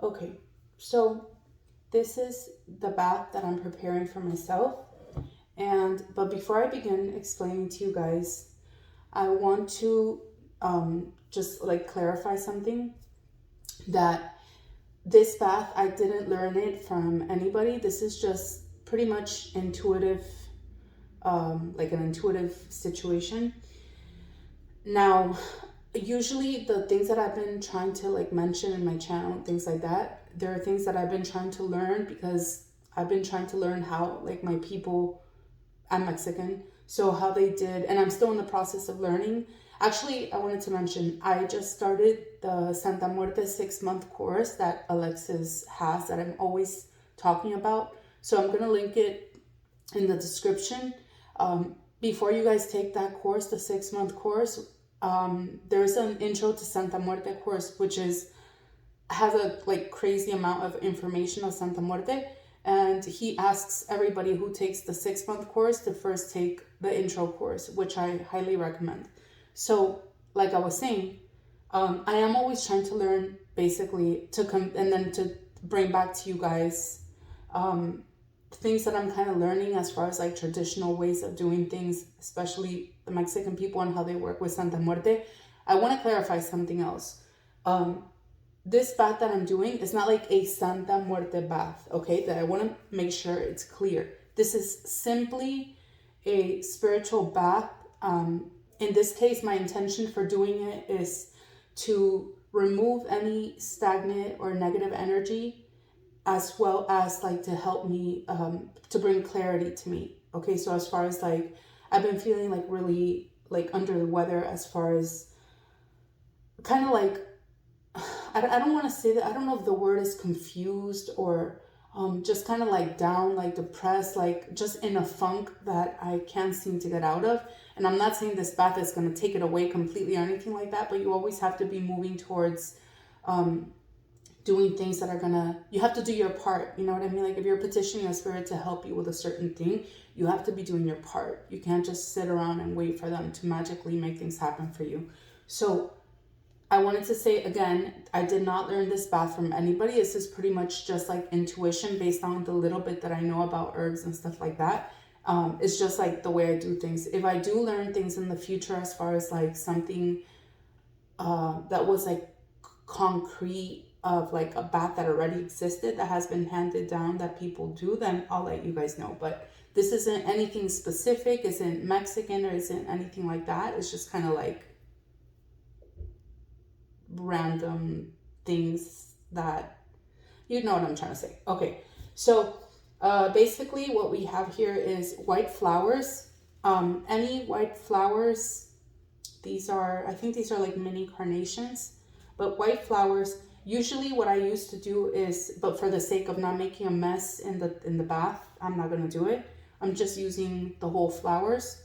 Okay, so this is the bath that I'm preparing for myself. But before I begin explaining to you guys, I want to just like clarify something, that this bath, I didn't learn it from anybody. This is just pretty much intuitive, like an intuitive situation. Now, usually the things that I've been trying to like mention in my channel, things like that, there are things that I've been trying to learn because I've been trying to learn how like my people, I'm Mexican, so how they did, and I'm still in the process of learning. Actually, I wanted to mention, I just started the Santa Muerte 6-month course that Alexis has, that I'm always talking about. So I'm going to link it in the description. Before you guys take that course, the 6-month course, there's an intro to Santa Muerte course, which has a like crazy amount of information of Santa Muerte. And he asks everybody who takes the 6-month course to first take the intro course, which I highly recommend. So, like I was saying, I am always trying to learn, basically, to come and then to bring back to you guys things that I'm kind of learning as far as like traditional ways of doing things, especially the Mexican people and how they work with Santa Muerte. I want to clarify something else. This bath that I'm doing is not like a Santa Muerte bath, okay? That I want to make sure it's clear. This is simply a spiritual bath. In this case, my intention for doing it is to remove any stagnant or negative energy, as well as like to help me, to bring clarity to me. Okay, so as far as like, I've been feeling like really like under the weather, as far as kind of like, I don't want to say that, I don't know if the word is confused or just kind of like down, like depressed, like just in a funk that I can't seem to get out of. And I'm not saying this bath is going to take it away completely or anything like that, but you always have to be moving towards doing things that are gonna, you have to do your part, you know what I mean? Like if you're petitioning a spirit to help you with a certain thing, you have to be doing your part. You can't just sit around and wait for them to magically make things happen for you. So I wanted to say again, I did not learn this bath from anybody. This is pretty much just like intuition based on the little bit that I know about herbs and stuff like that. It's just like the way I do things. If I do learn things in the future, as far as like something that was like concrete, of like a bath that already existed, that has been handed down, that people do, then I'll let you guys know. But this isn't anything specific, isn't Mexican, or isn't anything like that. It's just kind of like random things that, you know what I'm trying to say. Okay, so basically what we have here is white flowers. Any white flowers, these are, I think these are like mini carnations, but white flowers. Usually what I used to do is, but for the sake of not making a mess in the bath, I'm not going to do it. I'm just using the whole flowers.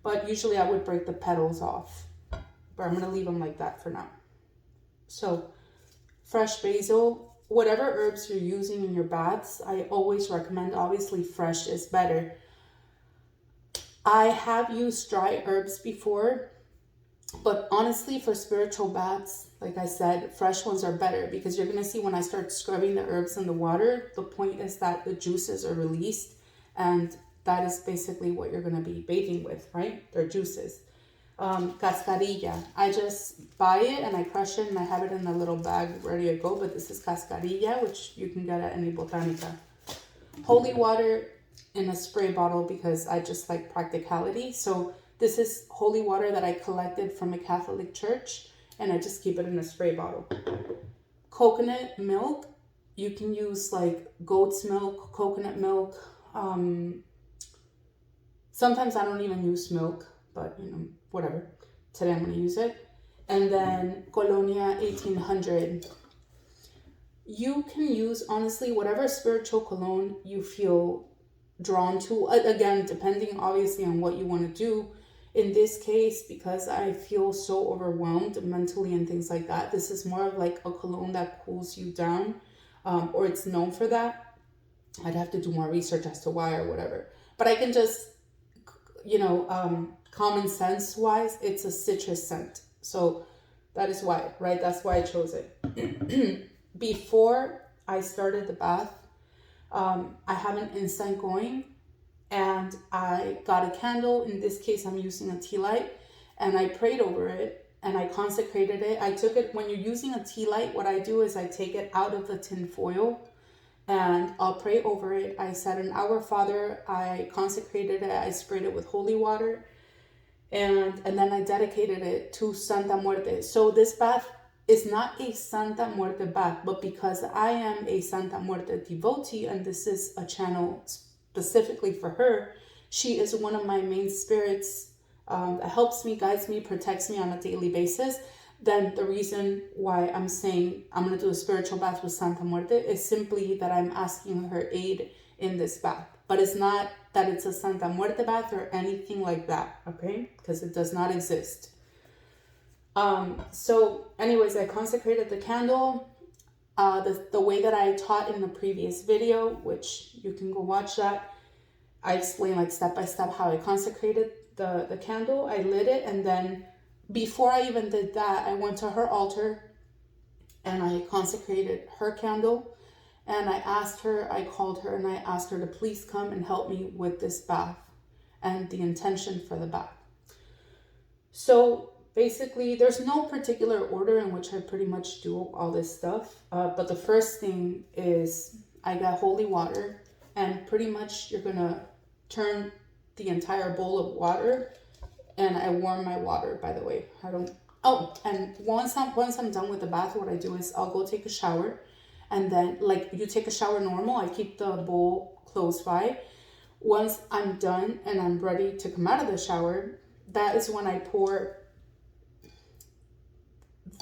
But usually I would break the petals off. But I'm going to leave them like that for now. So fresh basil, whatever herbs you're using in your baths, I always recommend, obviously fresh is better. I have used dry herbs before, but honestly, for spiritual baths, like I said, fresh ones are better, because you're going to see when I start scrubbing the herbs in the water, the point is that the juices are released, and that is basically what you're going to be bathing with, right? They're juices. Cascarilla. I just buy it and I crush it and I have it in a little bag ready to go, but this is cascarilla, which you can get at any botanica. Holy water in a spray bottle, because I just like practicality. So this is holy water that I collected from a Catholic church, and I just keep it in a spray bottle. Coconut milk. You can use like goat's milk, coconut milk. Sometimes I don't even use milk, but you know, whatever. Today I'm going to use it. And then Colonia 1800. You can use, honestly, whatever spiritual cologne you feel drawn to. Again, depending obviously on what you want to do. In this case, because I feel so overwhelmed mentally and things like that, this is more of like a cologne that cools you down, or it's known for that. I'd have to do more research as to why or whatever. But I can just, you know, common sense wise, it's a citrus scent. So that is why, right? That's why I chose it. before I started the bath, I have an incense going, and I got a candle. In this case, I'm using a tea light, and I prayed over it and I consecrated it. I took it, when you're using a tea light, what I do is I take it out of the tin foil and I'll pray over it. I said an Our Father, I consecrated it, I sprayed it with holy water, and then I dedicated it to Santa Muerte. So this bath is not a Santa Muerte bath, but because I am a Santa Muerte devotee, and this is a channel specifically for her, she is one of my main spirits that helps me, guides me, protects me on a daily basis. Then the reason why I'm saying I'm going to do a spiritual bath with Santa Muerte is simply that I'm asking her aid in this bath. But it's not that it's a Santa Muerte bath or anything like that, okay? Because it does not exist. So anyways, I consecrated the candle the way that I taught in the previous video, which you can go watch that. I explained like step by step how I consecrated the candle. I lit it, and then before I even did that, I went to her altar and I consecrated her candle. And I called her and I asked her to please come and help me with this bath and the intention for the bath. So basically, there's no particular order in which I pretty much do all this stuff. But the first thing is I got holy water, and pretty much you're going to turn the entire bowl of water, and I warm my water, by the way. And once I'm done with the bath, what I do is I'll go take a shower. And then, like you take a shower normal, I keep the bowl close by. Once I'm done and I'm ready to come out of the shower, that is when I pour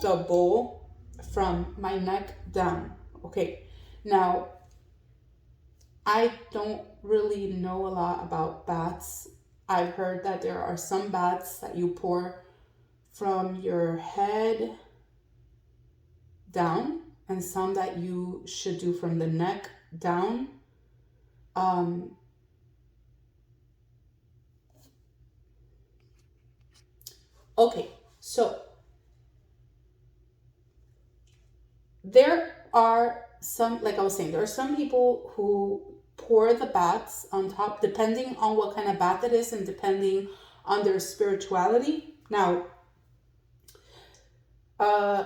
the bowl from my neck down. Okay, now I don't really know a lot about baths. I've heard that there are some baths that you pour from your head down, and some that you should do from the neck down. Okay, so there are some, like I was saying, there are some people who pour the baths on top, depending on what kind of bath it is and depending on their spirituality. Now,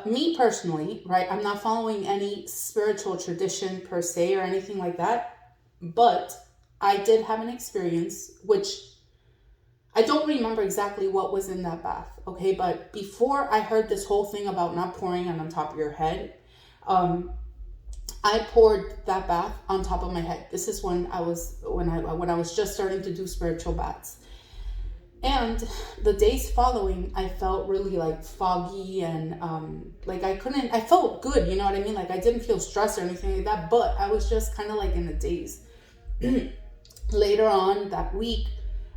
me personally, right, I'm not following any spiritual tradition per se or anything like that, but I did have an experience, which I don't remember exactly what was in that bath, okay, but before I heard this whole thing about not pouring on top of your head, I poured that bath on top of my head. This is when I was just starting to do spiritual baths. And the days following, I felt really like foggy and like I felt good, you know what I mean? Like I didn't feel stressed or anything like that, but I was just kind of like in a daze. Later on that week,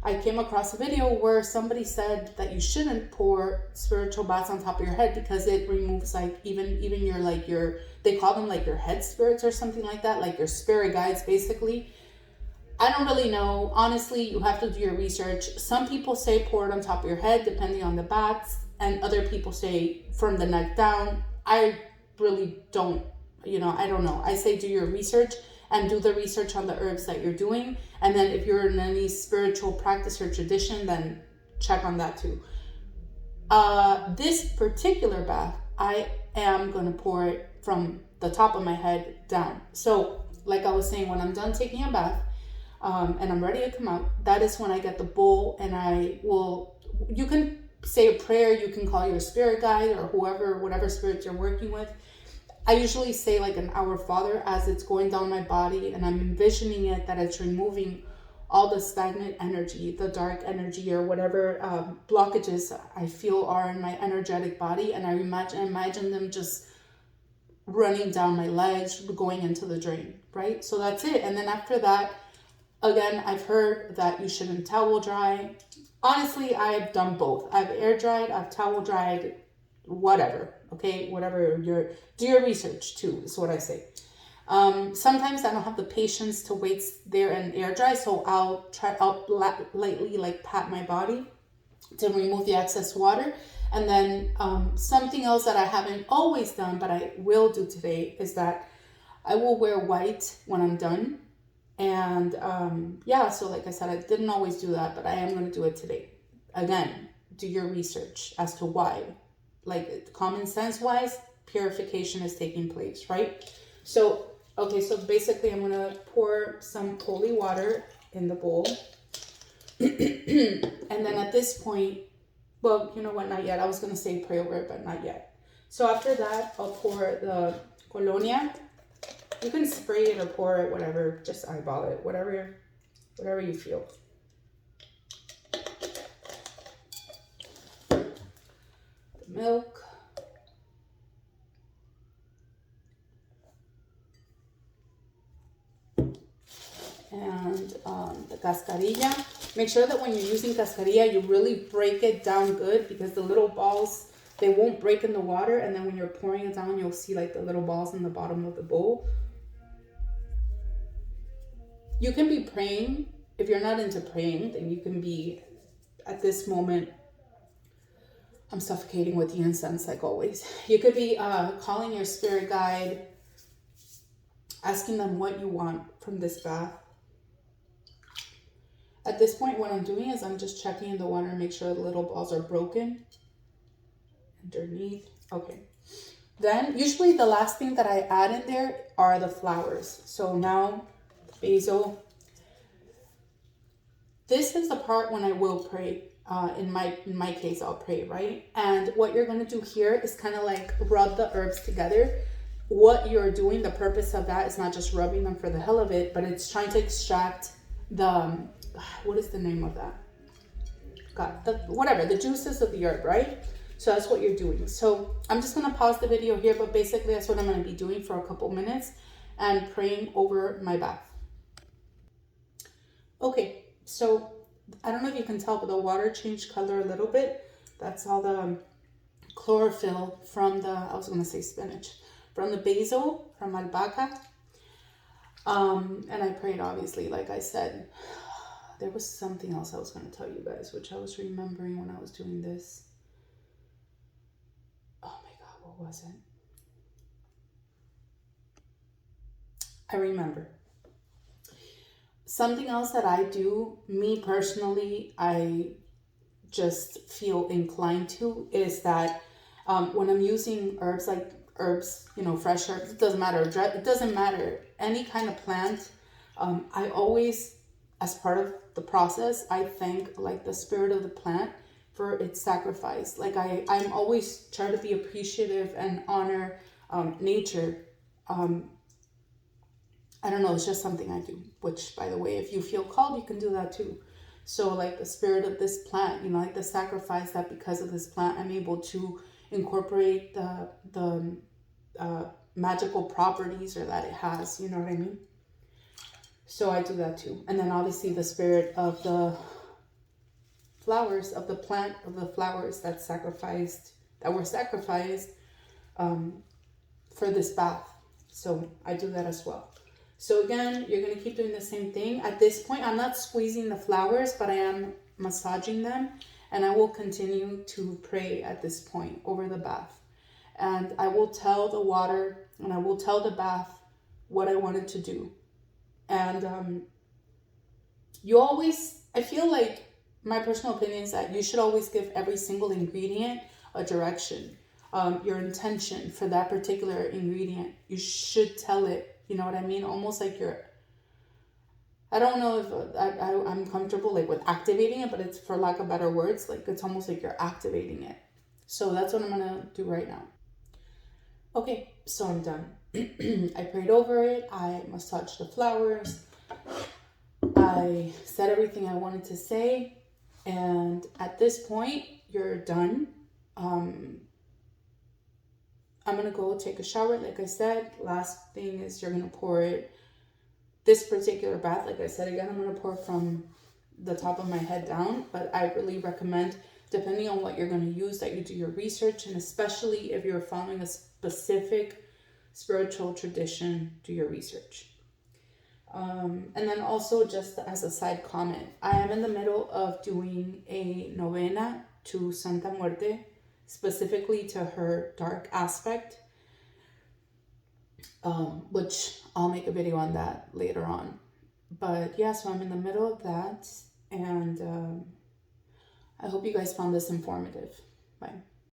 I came across a video where somebody said that you shouldn't pour spiritual baths on top of your head because it removes like even your they call them like your head spirits or something like that, like your spirit guides basically. I don't really know. Honestly, you have to do your research. Some people say pour it on top of your head, depending on the baths, and other people say from the neck down. I really don't, I don't know. I say do your research and do the research on the herbs that you're doing. And then if you're in any spiritual practice or tradition, then check on that too. This particular bath, I am going to pour it from the top of my head down. So like I was saying, when I'm done taking a bath, and I'm ready to come out, that is when I get the bowl and you can say a prayer, you can call your spirit guide or whatever spirit you're working with. I usually say like an Our Father as it's going down my body, and I'm envisioning it that it's removing all the stagnant energy, the dark energy or whatever blockages I feel are in my energetic body, and I imagine them just running down my legs, going into the drain, right? So that's it. And then after that, again, I've heard that you shouldn't towel dry. Honestly, I've done both. I've air dried, I've towel dried, whatever. Okay, whatever do your research too, is what I say. Sometimes I don't have the patience to wait there and air dry, so I'll lightly like pat my body to remove the excess water, And then something else that I haven't always done, but I will do today, is that I will wear white when I'm done. And yeah, so like I said, I didn't always do that, but I am going to do it today. Again, do your research as to why. Like, common sense wise, purification is taking place, right? So, okay, so basically I'm going to pour some holy water in the bowl. And then at this point, well, you know what, not yet. I was going to say pray over it, but not yet. So after that, I'll pour the colonia. You can spray it or pour it, whatever. Just eyeball it, whatever you feel. The milk. And the cascarilla. Make sure that when you're using cascarilla, you really break it down good, because the little balls, they won't break in the water. And then when you're pouring it down, you'll see like the little balls in the bottom of the bowl. You can be praying. If you're not into praying, then you can be, at this moment, I'm suffocating with the incense like always. You could be calling your spirit guide, asking them what you want from this bath. At this point, what I'm doing is I'm just checking in the water and make sure the little balls are broken underneath. Okay. Then, usually the last thing that I add in there are the flowers. So now, basil. This is the part when I will pray. In my case, I'll pray, right? And what you're going to do here is kind of like rub the herbs together. What you're doing, the purpose of that is not just rubbing them for the hell of it, but it's trying to extract the, what is the name of that? God, whatever, the juices of the herb, right? So that's what you're doing. So I'm just going to pause the video here, but basically that's what I'm going to be doing for a couple minutes and praying over my bath. Okay, so I don't know if you can tell, but the water changed color a little bit. That's all the chlorophyll from the, I was going to say spinach, from the basil, from albahaca. And I prayed, obviously, like I said. There was something else I was going to tell you guys, which I was remembering when I was doing this. Oh my God, what was it? I remember. Something else that I do, me personally, I just feel inclined to, is that when I'm using herbs, like herbs, you know, fresh herbs, it doesn't matter, any kind of plant, I always, as part of the process, I thank like the spirit of the plant for its sacrifice. Like I'm always trying to be appreciative and honor nature. I don't know, it's just something I do, which, by the way, if you feel called, you can do that too. So like the spirit of this plant, you know, like the sacrifice that because of this plant, I'm able to incorporate the magical properties or that it has, you know what I mean? So I do that too. And then obviously the spirit of the flowers, of the plant, of the flowers that were sacrificed for this bath. So I do that as well. So again, you're going to keep doing the same thing. At this point, I'm not squeezing the flowers, but I am massaging them. And I will continue to pray at this point over the bath. And I will tell the water and I will tell the bath what I wanted to do. And I feel like my personal opinion is that you should always give every single ingredient a direction. Your intention for that particular ingredient. You should tell it. You know what I mean? Almost like I don't know if I'm comfortable like with activating it, but it's, for lack of better words, like it's almost like you're activating it. So that's what I'm going to do right now. Okay, so I'm done. I prayed over it. I massaged the flowers. I said everything I wanted to say. And at this point, you're done. I'm going to go take a shower, like I said. Last thing is you're going to pour it. This particular bath, like I said, again, I'm going to pour from the top of my head down. But I really recommend, depending on what you're going to use, that you do your research. And especially if you're following a specific spiritual tradition, do your research. And then also, just as a side comment, I am in the middle of doing a novena to Santa Muerte, specifically to her dark aspect, which I'll make a video on that later on. But yeah, so I'm in the middle of that, and I hope you guys found this informative. Bye.